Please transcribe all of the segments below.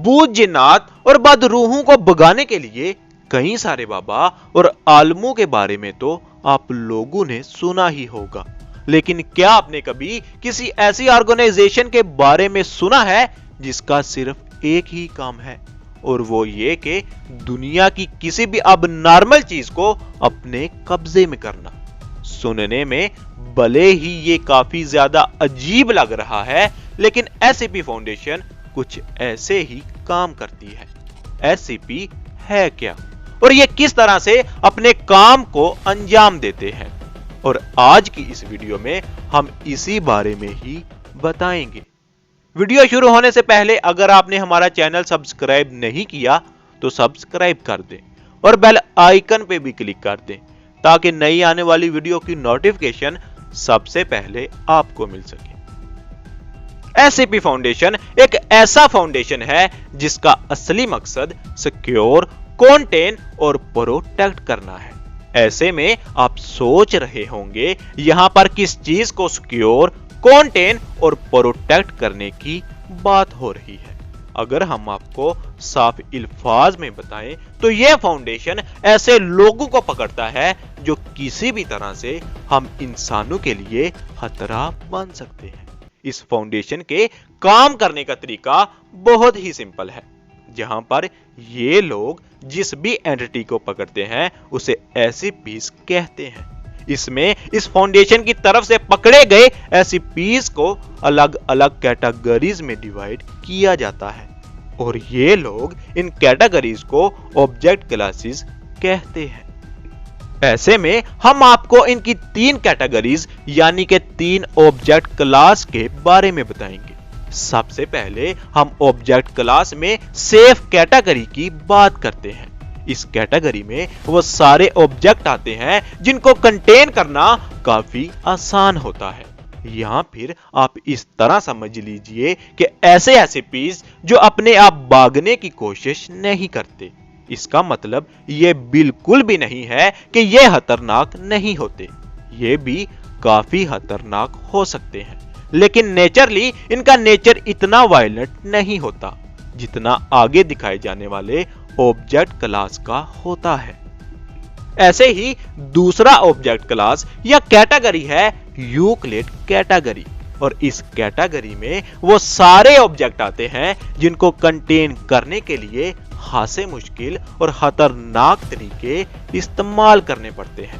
भूत जिन्नात और बदरूहों को भगाने के लिए कई सारे बाबा और आलमों के बारे में तो आप लोगों ने सुना ही होगा, लेकिन क्या आपने कभी किसी ऐसी ऑर्गेनाइजेशन के बारे में सुना है जिसका सिर्फ एक ही काम है, और वो ये कि दुनिया की किसी भी अब नॉर्मल चीज को अपने कब्जे में करना। सुनने में भले ही ये काफी ज्यादा अजीब लग रहा है, लेकिन एससीपी फाउंडेशन कुछ ऐसे ही काम करती है। एससीपी है क्या और ये किस तरह से अपने काम को अंजाम देते हैं, और आज की इस वीडियो में हम इसी बारे में ही बताएंगे। वीडियो शुरू होने से पहले अगर आपने हमारा चैनल सब्सक्राइब नहीं किया तो सब्सक्राइब कर दें और बेल आइकन पे भी क्लिक कर दें ताकि नई आने वाली वीडियो की नोटिफिकेशन सबसे पहले आपको मिल सके। एससीपी फाउंडेशन एक ऐसा फाउंडेशन है जिसका असली मकसद सिक्योर, कंटेन और प्रोटेक्ट करना है। ऐसे में आप सोच रहे होंगे यहां पर किस चीज को सिक्योर, कंटेन और प्रोटेक्ट करने की बात हो रही है। अगर हम आपको साफ अल्फाज में बताएं तो यह फाउंडेशन ऐसे लोगों को पकड़ता है जो किसी भी तरह से हम इंसानों के लिए खतरा बन सकते हैं। इस फाउंडेशन के काम करने का तरीका बहुत ही सिंपल है, जहां पर ये लोग जिस भी एंटिटी को पकड़ते हैं उसे एससीपीज कहते हैं। इसमें इस फाउंडेशन की तरफ से पकड़े गए एससीपीज को अलग अलग कैटेगरीज में डिवाइड किया जाता है, और ये लोग इन कैटेगरीज को ऑब्जेक्ट क्लासेस कहते हैं। ऐसे में हम आपको इनकी 3 कैटेगरीज यानी कि 3 ऑब्जेक्ट क्लास के बारे में बताएंगे। सबसे पहले हम ऑब्जेक्ट क्लास में सेफ कैटेगरी की बात करते हैं। इस कैटेगरी में वो सारे ऑब्जेक्ट आते हैं जिनको कंटेन करना काफी आसान होता है। यहां फिर आप इस तरह समझ लीजिए कि ऐसे एससीपीज जो अपने आप भागने की कोशिश नहीं करते। इसका मतलब ये बिल्कुल भी नहीं है कि ये खतरनाक नहीं होते, ये भी काफी खतरनाक हो सकते हैं, लेकिन नेचरली इनका नेचर इतना वायलेंट नहीं होता जितना आगे दिखाए जाने वाले ऑब्जेक्ट क्लास का होता है। ऐसे ही दूसरा ऑब्जेक्ट क्लास या कैटेगरी है यूक्लिड कैटेगरी, और इस कैटेगरी में वो सारे ऑब्जेक्ट आते हैं जिनको कंटेन करने के लिए खासे मुश्किल और खतरनाक तरीके इस्तेमाल करने पड़ते हैं,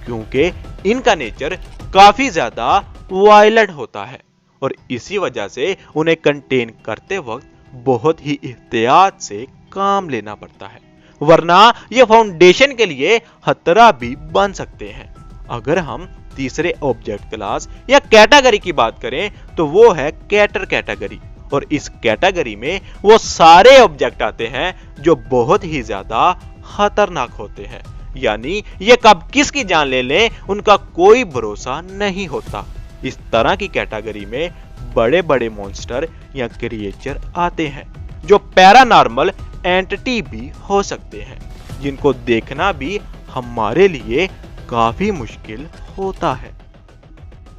क्योंकि इनका नेचर काफी ज्यादा वायलेंट होता है, और इसी वजह से उन्हें कंटेन करते वक्त बहुत ही एहतियात से काम लेना पड़ता है, वरना यह फाउंडेशन के लिए खतरा भी बन सकते हैं। अगर हम तीसरे ऑब्जेक्ट क्लास या कैटेगरी की बात करें तो वो है कैटर कैटेगरी, और इस कैटेगरी में वो सारे ऑब्जेक्ट आते हैं जो बहुत ही ज्यादा खतरनाक होते हैं, यानी ये कब किसकी जान ले लें उनका कोई भरोसा नहीं होता। इस तरह की कैटेगरी में बड़े बड़े मॉन्स्टर या क्रिएचर आते हैं जो पैरानॉर्मल एंटिटी भी हो सकते हैं, जिनको देखना भी हमारे लिए काफी मुश्किल होता है।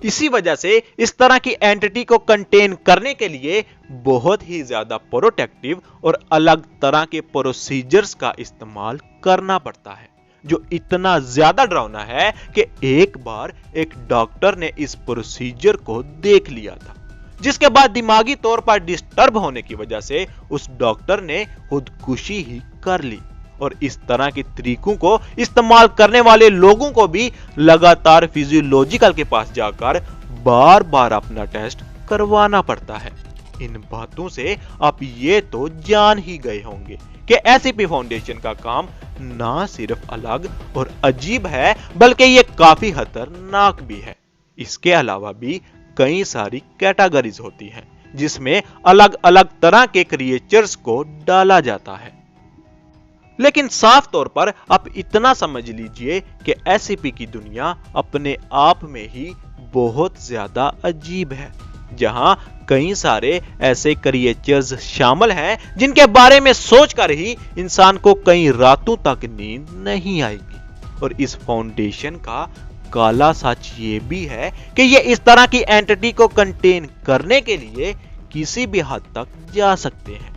इसी वजह से इस तरह की एंटिटी को कंटेन करने के लिए बहुत ही ज्यादा प्रोटेक्टिव और अलग तरह के प्रोसीजर्स का इस्तेमाल करना पड़ता है, जो इतना ज्यादा डरावना है कि एक बार एक डॉक्टर ने इस प्रोसीजर को देख लिया था, जिसके बाद दिमागी तौर पर डिस्टर्ब होने की वजह से उस डॉक्टर ने खुदकुशी ही कर ली, और इस तरह के तरीकों को इस्तेमाल करने वाले लोगों को भी लगातार फिजियोलॉजिकल के पास जाकर बार बार अपना टेस्ट करवाना पड़ता है। इन बातों से आप ये तो जान ही गए होंगे कि एससीपी फाउंडेशन का काम ना सिर्फ अलग और अजीब है बल्कि ये काफी खतरनाक भी है। इसके अलावा भी कई सारी कैटेगरीज होती हैं जिसमें अलग अलग तरह के क्रिएचर्स को डाला जाता है, लेकिन साफ तौर पर आप इतना समझ लीजिए कि एससीपी की दुनिया अपने आप में ही बहुत ज्यादा अजीब है, जहां कई सारे ऐसे क्रिएचर्स शामिल हैं जिनके बारे में सोचकर ही इंसान को कई रातों तक नींद नहीं आएगी। और इस फाउंडेशन का काला सच ये भी है कि ये इस तरह की एंटिटी को कंटेन करने के लिए किसी भी हद तक जा सकते हैं,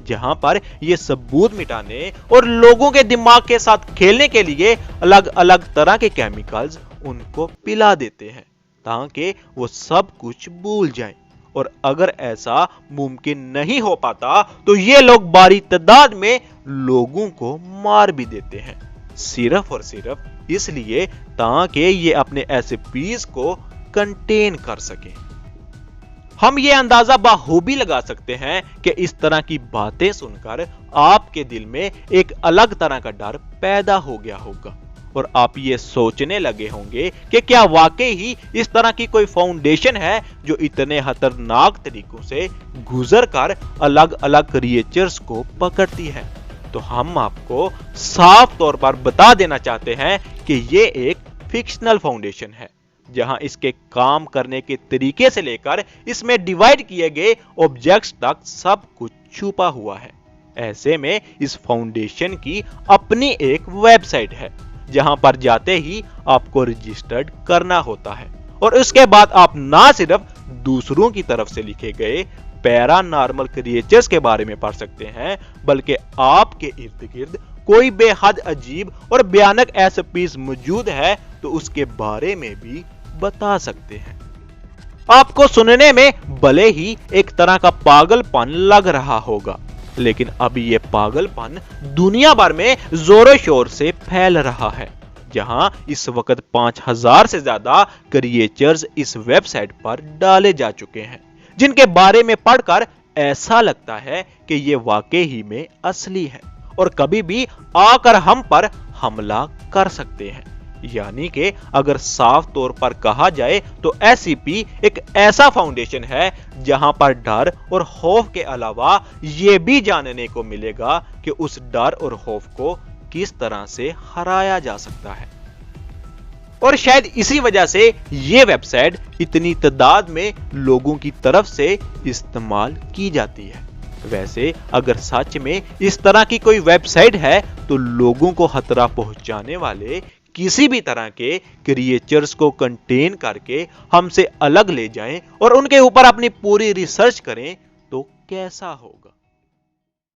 जहां पर ये सबूत मिटाने और लोगों के दिमाग के साथ खेलने के लिए अलग अलग तरह के केमिकल्स उनको पिला देते हैं ताकि वो सब कुछ भूल जाएं। और अगर ऐसा मुमकिन नहीं हो पाता तो ये लोग भारी तादाद में लोगों को मार भी देते हैं, सिर्फ और सिर्फ इसलिए ताकि ये ऐसे एसपीज को कंटेन कर सकें। हम ये अंदाजा बाखूबी लगा सकते हैं कि इस तरह की बातें सुनकर आपके दिल में एक अलग तरह का डर पैदा हो गया होगा और आप ये सोचने लगे होंगे कि क्या वाकई ही इस तरह की कोई फाउंडेशन है जो इतने खतरनाक तरीकों से गुजर कर अलग अलग क्रिएचर्स को पकड़ती है। तो हम आपको साफ तौर पर बता देना चाहते हैं कि ये एक फिक्शनल फाउंडेशन है, जहां इसके काम करने के तरीके से लेकर इसमें डिवाइड किए गए ऑब्जेक्ट्स तक सब कुछ छुपा हुआ है। ऐसे में इस फाउंडेशन की अपनी एक वेबसाइट है जहां पर जाते ही आपको रजिस्टर्ड करना होता है और उसके बाद आप ना सिर्फ दूसरों की तरफ से लिखे गए पैरानॉर्मल क्रिएचर्स के बारे में पढ़ सकते हैं, बल्कि आपके इर्द गिर्द कोई बेहद अजीब और भयानक एसपीज मौजूद है तो उसके बारे में भी बता सकते हैं। आपको सुनने में भले ही एक तरह का पागलपन लग रहा होगा, लेकिन अभी ये पागलपन दुनिया भर में जोरों शोर से फैल रहा है, जहां इस वक्त 5000 से ज्यादा क्रिएचर्स इस वेबसाइट पर डाले जा चुके हैं, जिनके बारे में पढ़कर ऐसा लगता है कि ये वाकई ही में असली है और कभी भी आकर हम पर हमला कर सकते हैं। यानी कि अगर साफ तौर पर कहा जाए तो एससीपी एक ऐसा फाउंडेशन है जहां पर डर और खौफ के अलावा यह भी जानने को मिलेगा कि उस डर और खौफ को किस तरह से हराया जा सकता है। और शायद इसी वजह से यह वेबसाइट इतनी तादाद में लोगों की तरफ से इस्तेमाल की जाती है। वैसे अगर सच में इस तरह की कोई वेबसाइट है तो लोगों को खतरा पहुंचाने वाले किसी भी तरह के क्रिएचर्स को कंटेन करके हमसे अलग ले जाएं और उनके ऊपर अपनी पूरी रिसर्च करें तो कैसा होगा।